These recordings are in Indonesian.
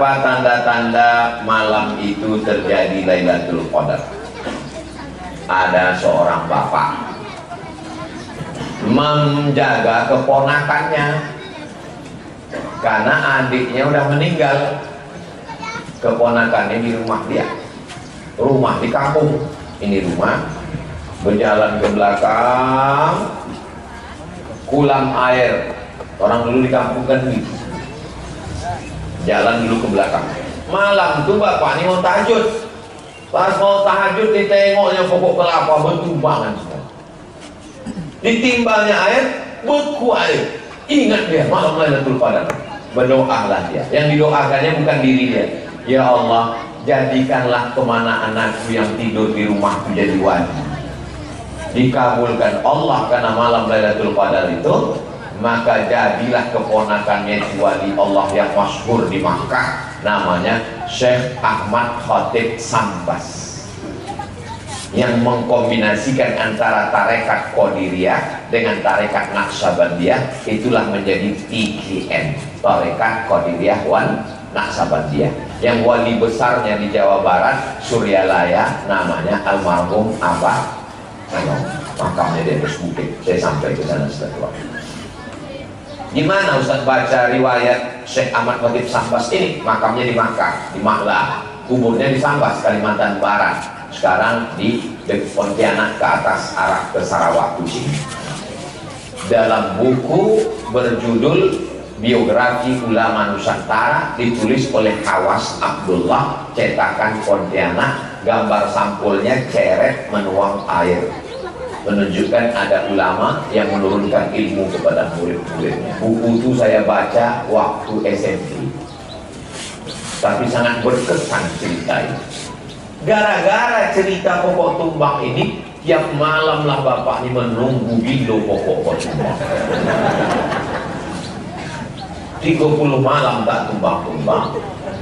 Apa tanda-tanda malam itu terjadi Lailatul Qadar? Ada seorang bapak menjaga keponakannya karena adiknya udah meninggal. Keponakannya di rumah dia, rumah di kampung, ini rumah. Berjalan ke belakang, kulam air. Orang dulu di kampung kan gitu. Jalan dulu ke belakang. Malam tuh bapak ini mau tahajud. Pas mau tahajud ditengoknya pokok kelapa bertumbangan semua. Ditimbalnya air, beku air. Ingat dia malam Lailatul Qadar. Berdoalah dia. Yang didoakannya bukan diri dia. Ya Allah, jadikanlah kemana anakku yang tidur di rumahku jadi wali. Dikabulkan Allah karena malam Lailatul Qadar itu. Maka jadilah keponakannya wali Allah yang masyhur di Makkah, namanya Syekh Ahmad Khatib Sambas, yang mengkombinasikan antara tarekat Qadiriyah dengan tarekat Naqsabandiyah. Itulah menjadi TQN, tarekat Qadiriyah wan Naqsabandiyah. Yang wali besarnya di Jawa Barat, Suryalaya, namanya almarhum Abah Sanom. Makamnya di atas bukit. Saya sampai ke sana setelah. Gimana Ustaz baca riwayat Syekh Ahmad Khatib Sambas ini? Makamnya di Makkah, di Mahlah, kuburnya di Sambas, Kalimantan Barat. Sekarang di Pontianak ke atas arah ke Sarawak sini. Dalam buku berjudul Biografi Ulama Nusantara, ditulis oleh Hawas Abdullah, cetakan Pontianak, gambar sampulnya ceret menuang air, menunjukkan ada ulama yang menurunkan ilmu kepada murid-muridnya. Buku itu saya baca waktu SMP, tapi sangat berkesan cerita ini. Gara-gara cerita pokok tumbang ini, tiap malam lah bapak ini menunggu bilo pokok tumbang. 30 malam tak tumbang-tumbang.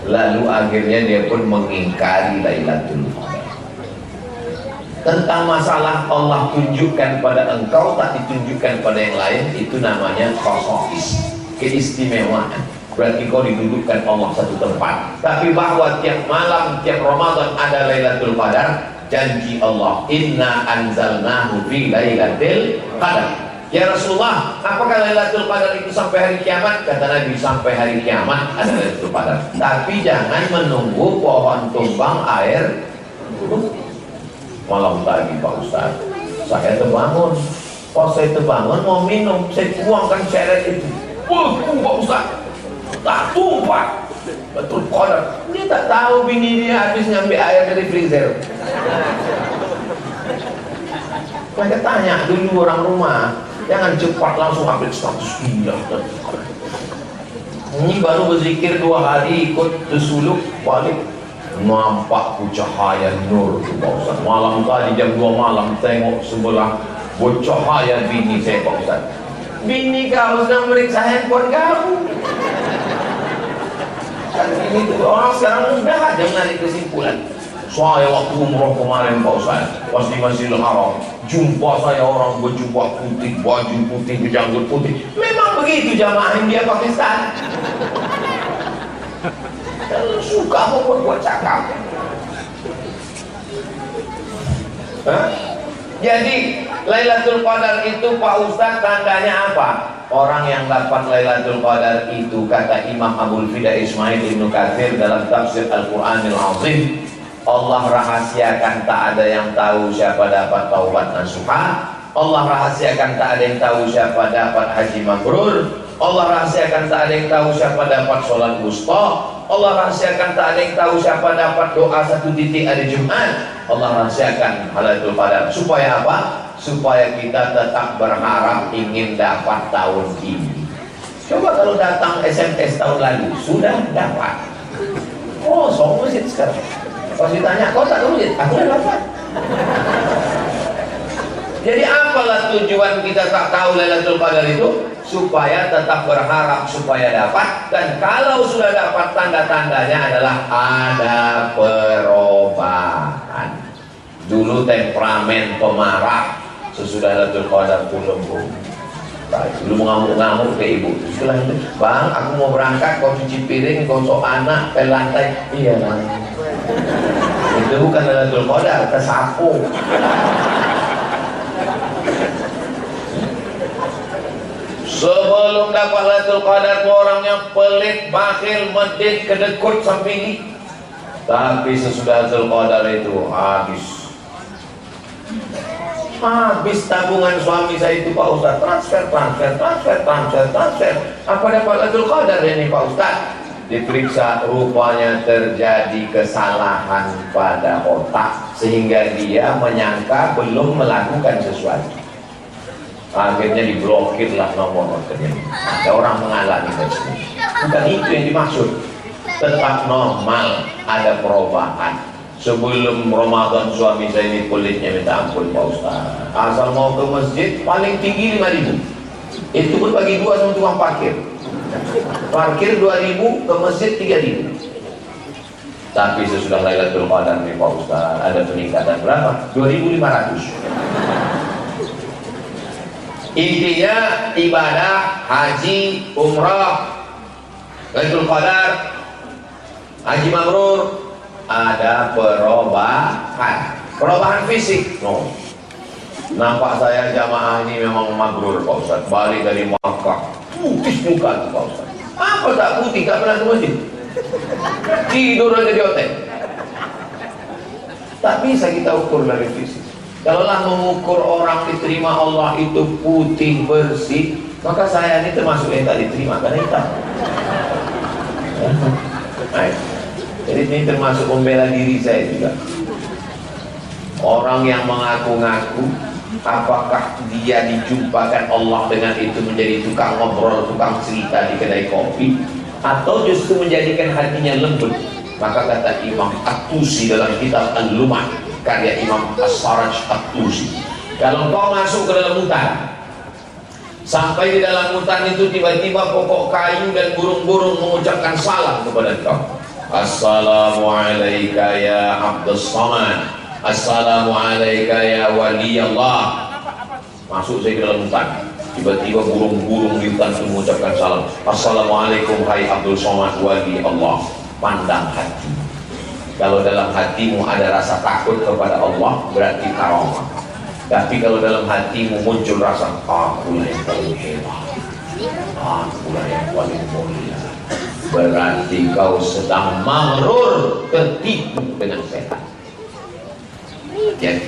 Lalu akhirnya dia pun mengingkari Lailatul Qadar. Tentang masalah Allah tunjukkan pada engkau, tak ditunjukkan pada yang lain, itu namanya khosais, keistimewaan. Berarti kau didudukkan Allah satu tempat. Tapi bahwa tiap malam, tiap Ramadan ada Lailatul Qadar, janji Allah, inna anzalnahu fi Lailatul Qadar. Ya Rasulullah, apakah Lailatul Qadar itu sampai hari kiamat? Kata Nabi, sampai hari kiamat ada Lailatul Qadar. Tapi jangan menunggu pohon tumbang air. Malam tadi Pak Ustaz, saya terbangun. Pas saya terbangun mau minum, saya tuangkan ceret itu. Pak Ustaz, tak tumpah. Betul Qadar. Dia tak tahu bini dia habis ngambil air dari freezer. Saya tanya dulu orang rumah, jangan cepat langsung ambil 100 miliar. Ini baru berzikir 2 hari, ikut tersuluk balik. Nampak cahaya nur tu Pak Ustaz. Malam tadi jam 2 malam tengok sebelah bercahaya bini saya Pak Ustaz. Bini kau sedang meriksa handphone kau. Kan ini tu orang sekarang mudah aja menarik kesimpulan. Saya waktu umroh kemarin Pak Ustaz, pas di Masjidil Haram, jumpa saya orang berjubah putih, baju putih, berjanggut putih. Memang begitu jamaah India Pakistan. Suka membuat cakap. Jadi Lailatul Qadar itu Pak Ustaz tandanya apa? Orang yang dapat Lailatul Qadar itu, kata Imam Abul Fida Ismail Ibnu Katsir dalam tafsir Al-Qur'anil Azim, Allah rahasiakan tak ada yang tahu siapa dapat taubat nasuha. Allah rahasiakan tak ada yang tahu siapa dapat haji mabrur. Allah rahasiakan tak ada yang tahu siapa dapat sholat wusta. Allah rahasiakan tak ada yang tahu siapa dapat doa 1 titik hari Jumat. Allah rahasiakan Lailatul Qadar. Supaya apa? Supaya kita tetap berharap ingin dapat tahun ini. Coba kalau datang SMS tahun lalu, sudah dapat. Oh, so masjid sekarang. Pas ditanya, kau tak masjid? Aku dah dapat. Jadi apalah tujuan kita tak tahu Lailatul Qadar itu? Supaya tetap berharap supaya dapat. Dan kalau sudah dapat, tanda-tandanya adalah ada perubahan. Dulu temperamen pemarah, sesudah Lailatul Qadar itu lembut. Dulu ngamuk-ngamuk ke ibu. Setelah itu, bang, aku mau berangkat, kau cuci piring, gosok anak, pel lantai. Iya lah. Itu bukan Lailatul Qadar, tersapu. Sebelum dapat Lailatul Qadar itu orangnya pelit, bakhil, medit, kedekut, sampingi. Tapi sesudah Lailatul Qadar itu habis tabungan suami saya itu Pak Ustaz, transfer. Apa dapat Lailatul Qadar ini Pak Ustaz? Diperiksa, rupanya terjadi kesalahan pada otak sehingga dia menyangka belum melakukan sesuatu. Akhirnya diblokirlah nomor ordernya. Ada orang mengalami tersebut. Bukan itu yang dimaksud. Tetap normal, ada perubahan. Sebelum Ramadan suami saya ini kulitnya minta ampun Pak Ustaz. Asal mau ke masjid paling tinggi 5.000. Itu pun bagi dua sama tukang parkir. Parkir 2.000, ke masjid 3.000. Tapi sesudah Lailatul Qadar nih Pak Ustaz, ada peningkatan berapa? 2.500. Intinya ibadah haji, umrah, Lailatul Qadar, haji mabrur, ada perubahan fisik. No. Nampak saya jamaah ini memang mabrur Pak Ustaz, balik dari Makkah putih muka Pak Ustaz. Apa tak putih, tak pernah ke masjid, tidur aja di hotel. Tak bisa kita ukur dari fisik. Kalaulah mengukur orang diterima Allah itu putih bersih, maka saya ini termasuk yang tak diterima karena hitam. Jadi ini termasuk membela diri saya juga. Orang yang mengaku-ngaku, apakah dia dijumpakan Allah dengan itu menjadi tukang ngobrol, tukang cerita di kedai kopi, atau justru menjadikan hatinya lembut? Maka kata Imam At-Tusi dalam kitab Al-Lumah, karya Imam As-Saraj At-Tusi, kalau kau masuk ke dalam hutan, sampai di dalam hutan itu tiba-tiba pokok kayu dan burung-burung mengucapkan salam kepada kau. Assalamualaikum ya Abdus Samad, Assalamualaikum ya Wali Allah. Masuk saya ke dalam hutan, tiba-tiba burung-burung di hutan itu mengucapkan salam. Assalamualaikum hai Abdul Somad Wali Allah. Pandang hati. Kalau dalam hatimu ada rasa takut kepada Allah, berarti karamah. Tapi kalau dalam hatimu muncul rasa akulah yang paling hebat, akulah yang paling mulia, berarti kau sedang maghrur, tertipu dengan setan. Jadi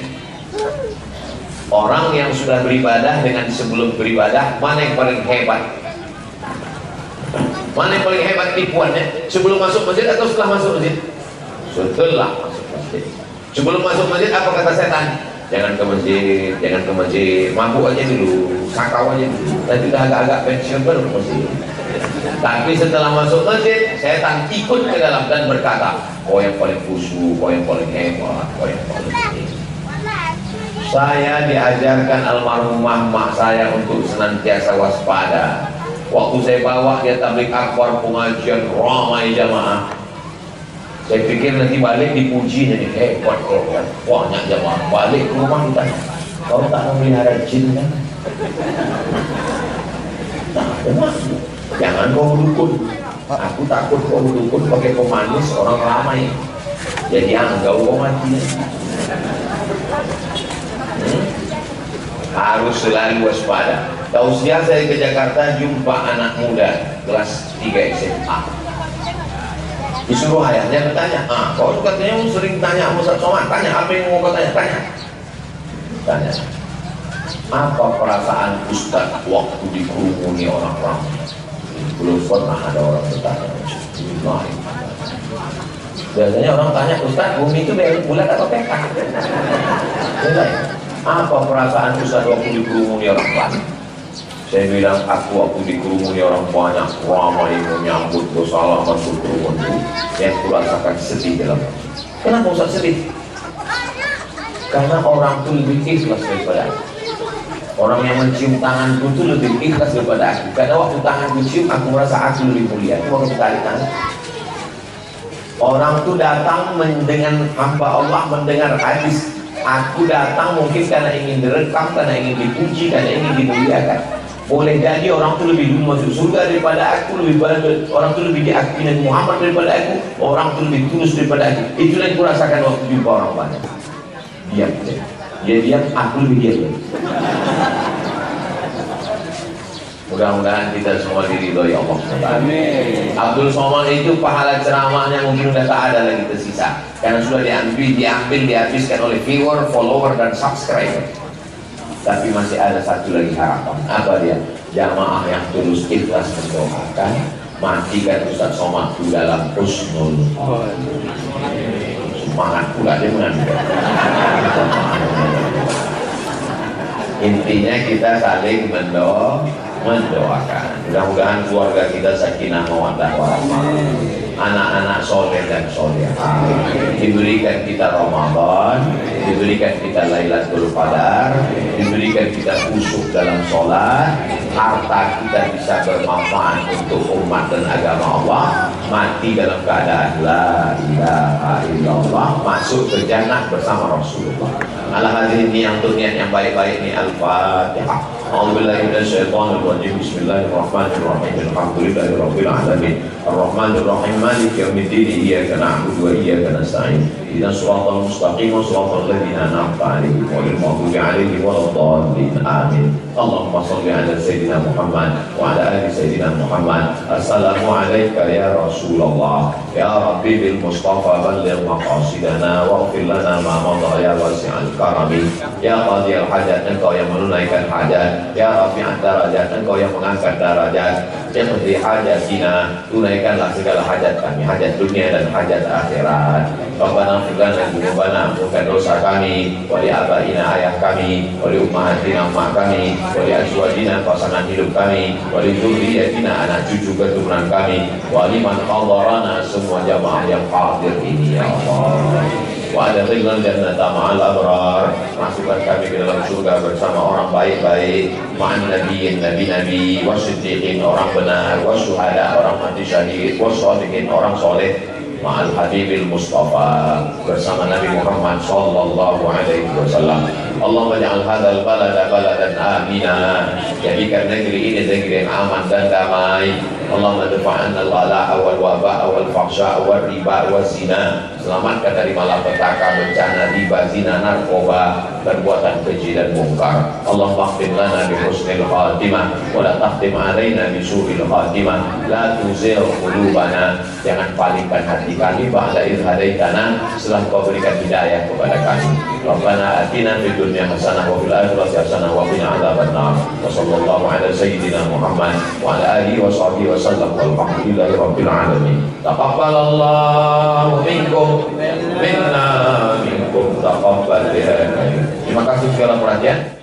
orang yang sudah beribadah dengan sebelum beribadah, mana yang paling hebat? Mana yang paling hebat tipuannya? Sebelum masuk masjid atau setelah masuk masjid? Setelah masuk masjid. Sebelum masuk masjid apa kata setan? Jangan ke masjid, jangan ke masjid, mabuk aja dulu, sakau aja dulu. Nanti udah agak-agak pensiun baru ke masjid. Tapi setelah masuk masjid, setan ikut ke dalam dan berkata, oh yang paling khusyuk, oh yang paling hebat, oh yang paling hebat. Saya diajarkan almarhumah mak saya untuk senantiasa waspada. Waktu saya bawa dia tablik akbar, pengajian ramai jamaah, saya pikir nanti balik dipuji, jadi hebat kau kan, banyak jamaah. Balik ke rumah kita, kau tak memelihara jin kan? Tak ada maksud. Jangan kau dukun. Aku takut kau dukun pakai pemanis, orang ramai jadi anggau kau mati. Harus selalu waspada. Tausiah saya ke Jakarta, jumpa anak muda kelas 3 SMA. Disuruh ayahnya bertanya, kau katanya sering tanya Ustaz Somad, tanya apa yang mau kau tanya? Tanya, apa perasaan Ustaz waktu dikerumuni orang-orang? Belum pernah ada orang bertanya. Biasanya orang tanya, Ustaz, bumi itu bulat atau petak? Apa perasaan Ustaz waktu dikerumuni orang banyak? Saya bilang, aku waktu dikerumuni orang banyak, ramai menyambut bersalaman berkerumun, yang kurasakan sedih dalam. Kenapa Ustaz sedih? Karena orang itu lebih ikhlas daripada aku. Orang yang mencium tanganku itu lebih ikhlas daripada aku. Karena waktu tanganku cium, aku merasa aku lebih mulia. Aku mau sekali tangan. Orang itu datang dengan hamba Allah mendengar hadis. Aku datang mungkin karena ingin direkam, karena ingin dipuji, karena ingin dimuliakan. Boleh jadi orang itu lebih dulu masuk surga daripada aku, orang itu lebih diakui Nabi Muhammad daripada aku, orang itu lebih tulus daripada aku. Itulah yang kurasakan waktu jumpa orang banyak. Diam, dia diam, aku lebih diam. Mudah-mudahan kita semua diridhoi Allah. Amin. Abdul Somad itu pahala ceramahnya mungkin sudah tak ada lagi tersisa, karena sudah dihabiskan oleh viewer, follower, dan subscriber. Tapi masih ada satu lagi harapan. Apa dia? Jamaah yang tulus ikhlas mendoakan, matikan Ustaz Somad di dalam husnul. Semangat pula dia mengambil. Intinya kita saling mendoakan. Mudah-mudahan keluarga kita sakinah mawaddah warahmah, anak-anak soleh dan solehah, diberikan kita Ramadan, diberikan kita Lailatul Qadar, diberikan kita khusyuk dalam sholat, harta kita bisa bermanfaat untuk umat dan agama Allah, mati dalam keadaan la ilaha illallah, masuk ke jannah bersama Rasulullah. Ala hadirin yang niat yang baik-baik ini Al-Fatihah. A'udzubillahi minasyaitonir rajim. Bismillahirrahmanirrahim. Alhamdulillahirabbil alamin. Arrahmanir rahim. Maliki yaumiddin. Iyyaka na'budu wa iyyaka nasta'in. Ihdinas siratal mustaqim. Shiratal ladzina an'amta 'alaihim ghairil maghdubi 'alaihim waladdallin. Amin. Allahumma shalli 'ala sayyidina Muhammad wa 'ala ali sayyidina Muhammad. Assalamu alayka ya Rasulullah. Ya Rabbi bil Mustafa balligh maqasidana waghfir lana ma madha ya wasi'al karami. Ya qadiyal hajat, engkau yang menunaikan hajat. Ya Rafi'at darajat, engkau yang mengangkat darajat. Iqdi hajatina, tunaikanlah segala hajat kami, hajat dunia dan hajat akhirat. Rabbana ighfir lana dzunubana, ampunkan dosa kami, wa li abaina ayah kami, wa li ummahatina emak kami, wa li azwajina pasangan hidup kami, wa li dzurriyyatina anak cucu keturunan kami, wa liman hadarana, semua jamaah yang hadir ini ya Allah. Wa adkhilna jannata ma'al abrar, masukkan kami ke dalam surga bersama orang baik-baik, ma'an nabiyyin, nabi-nabi, wasiddiqin, orang benar, wasyuhada, orang mati syahid, wassadiqin, orang soleh, ma'al habibil Mustafa, bersama Nabi Muhammad sallallahu alaihi wasallam. Allahumma ja'al hadzal balada baladan amina, jadikan negeri ini negeri yang aman dan damai. Allahumma dafa'anna al-bala'a wal waba'a wal fahsya'a wal riba wal zina, selamatkan dari malapetaka, bencana, riba, zina, narkoba, perbuatan keji dan mungkar. Allahumma khtim lana bi husnil khatimah wa la takhtim alaina bi su'il khatimah. La tuzigh qulubana, jangan palingkan hati kami ba'da idh hadaitana, setelah kau berikan hidayah kepada kami. Rabbana atina fid dunya hasanah wa fil akhirati hasanah wa qina adzabannar. Wa sallallahu ala sayyidina Muhammad wa ala alihi wa sahbihi wa sallam, walhamdulillahi rabbil alamin. Taqabbalallahu minkum minna minkum taqabbal ya. Terima kasih segala perhatian.